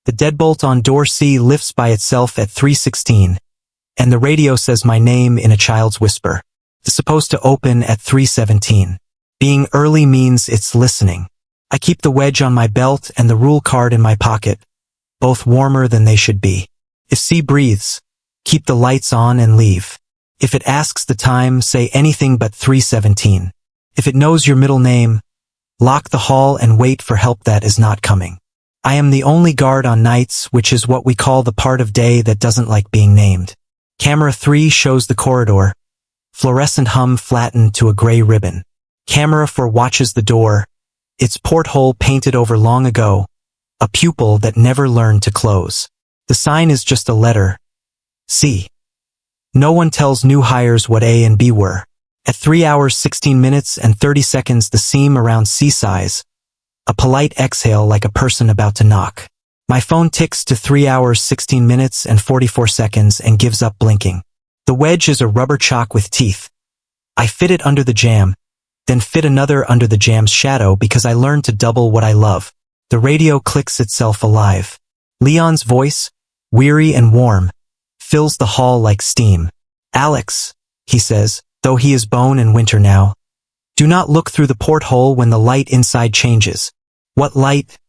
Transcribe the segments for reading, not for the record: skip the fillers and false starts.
The deadbolt on door C lifts by itself at 3:16, and the radio says my name in a child's whisper. It's supposed to open at 3:17. Being early means it's listening. I keep the wedge on my belt and the rule card in my pocket, both warmer than they should be. If C breathes, keep the lights on and leave. If it asks the time, say anything but 3:17. If it knows your middle name, lock the hall and wait for help that is not coming. I am the only guard on nights, which is what we call the part of day that doesn't like being named. Camera 3 shows the corridor, fluorescent hum flattened to a gray ribbon. Camera 4 watches the door, its porthole painted over long ago, a pupil that never learned to close. The sign is just a letter, C. No one tells new hires what A and B were. At 3 hours 16 minutes and 30 seconds the seam around C sighs, a polite exhale like a person about to knock. My phone ticks to 3 hours 16 minutes and 44 seconds and gives up blinking. The wedge is a rubber chock with teeth. I fit it under the jamb, then fit another under the jam's shadow because I learned to double what I love. The radio clicks itself alive. Leon's voice, weary and warm, fills the hall like steam. Alex, he says, though he is bone and winter now, do not look through the porthole when the light inside changes. What light?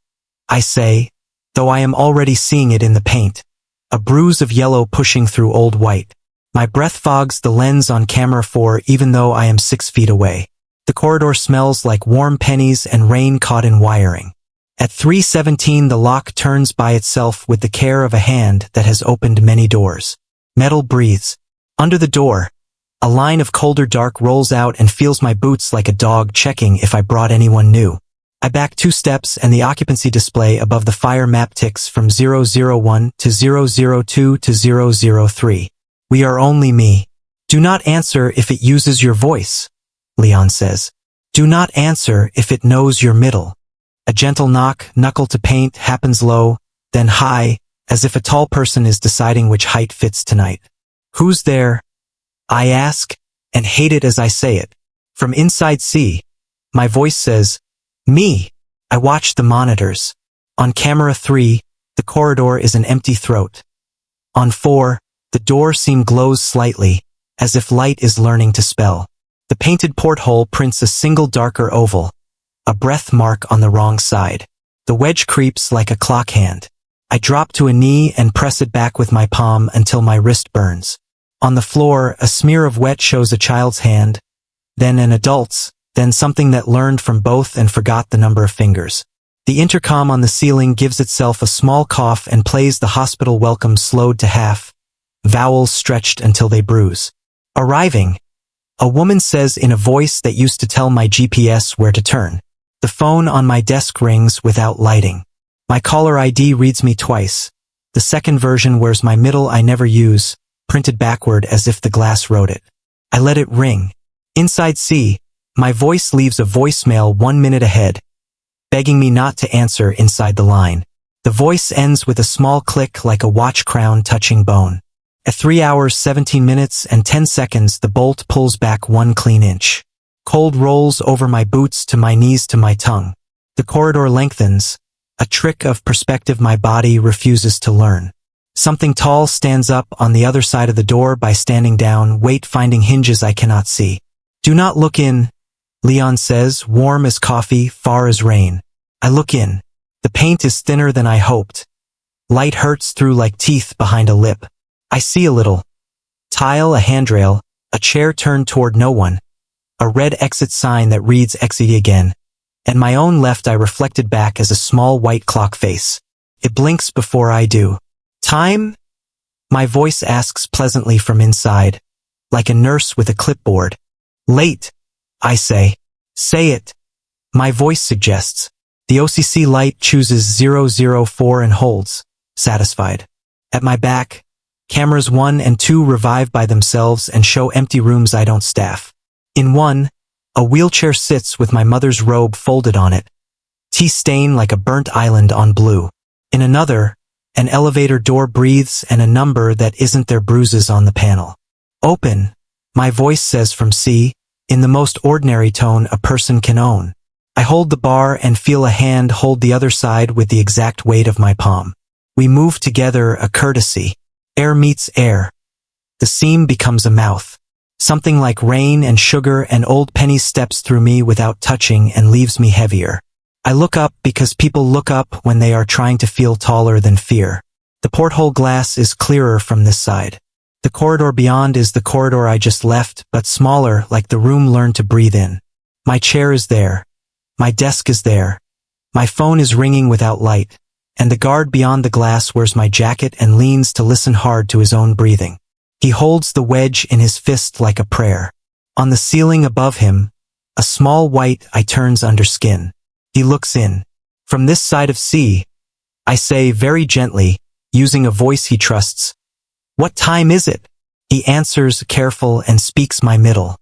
I say, though I am already seeing it in the paint. A bruise of yellow pushing through old white. My breath fogs the lens on camera 4 even though I am 6 feet away. The corridor smells like warm pennies and rain caught in wiring. At 3:17 the lock turns by itself with the care of a hand that has opened many doors. Metal breathes. Under the door, a line of colder dark rolls out and feels my boots like a dog checking if I brought anyone new. I back 2 steps and the occupancy display above the fire map ticks from 001 to 002 to 003. We are only me. Do not answer if it uses your voice, Leon says. Do not answer if it knows your middle. A gentle knock, knuckle to paint, happens low, then high, as if a tall person is deciding which height fits tonight. Who's there? I ask, and hate it as I say it. From inside C, my voice says, me. I watch the monitors. On camera 3, the corridor is an empty throat. On 4, the door seam glows slightly, as if light is learning to spell. The painted porthole prints a single darker oval, a breath mark on the wrong side. The wedge creeps like a clock hand. I drop to a knee and press it back with my palm until my wrist burns. On the floor, a smear of wet shows a child's hand, then an adult's, then something that learned from both and forgot the number of fingers. The intercom on the ceiling gives itself a small cough and plays the hospital welcome slowed to half, vowels stretched until they bruise. Arriving, a woman says in a voice that used to tell my GPS where to turn. The phone on my desk rings without lighting. My caller ID reads me twice. The second version wears my middle I never use, printed backward as if the glass wrote it. I let it ring. Inside C, my voice leaves a voicemail 1 minute ahead, begging me not to answer inside the line. The voice ends with a small click like a watch crown touching bone. At 3 hours 17 minutes and 10 seconds the bolt pulls back 1 clean inch. Cold rolls over my boots to my knees to my tongue. The corridor lengthens, a trick of perspective my body refuses to learn. Something tall stands up on the other side of the door by standing down, weight finding hinges I cannot see. Do not look in, Leon says, warm as coffee, far as rain. I look in. The paint is thinner than I hoped. Light hurts through like teeth behind a lip. I see a little. Tile, a handrail, a chair turned toward no one. A red exit sign that reads exit again, and my own left eye reflected back as a small white clock face. It blinks before I do. Time? My voice asks pleasantly from inside, like a nurse with a clipboard. Late, I say. Say it. My voice suggests. The OCC light chooses 004 and holds, satisfied. At my back, cameras 1 and 2 revive by themselves and show empty rooms I don't staff. In one, a wheelchair sits with my mother's robe folded on it, tea stain like a burnt island on blue. In another, an elevator door breathes and a number that isn't there bruises on the panel. Open, my voice says from C, in the most ordinary tone a person can own. I hold the bar and feel a hand hold the other side with the exact weight of my palm. We move together, a courtesy. Air meets air. The seam becomes a mouth. Something like rain and sugar, and old penny steps through me without touching and leaves me heavier. I look up because people look up when they are trying to feel taller than fear. The porthole glass is clearer from this side. The corridor beyond is the corridor I just left, but smaller, like the room learned to breathe in. My chair is there. My desk is there. My phone is ringing without light, and the guard beyond the glass wears my jacket and leans to listen hard to his own breathing. He holds the wedge in his fist like a prayer. On the ceiling above him, a small white eye turns under skin. He looks in. From this side of C, I say very gently, using a voice he trusts, "What time is it?" He answers, careful, and speaks my middle.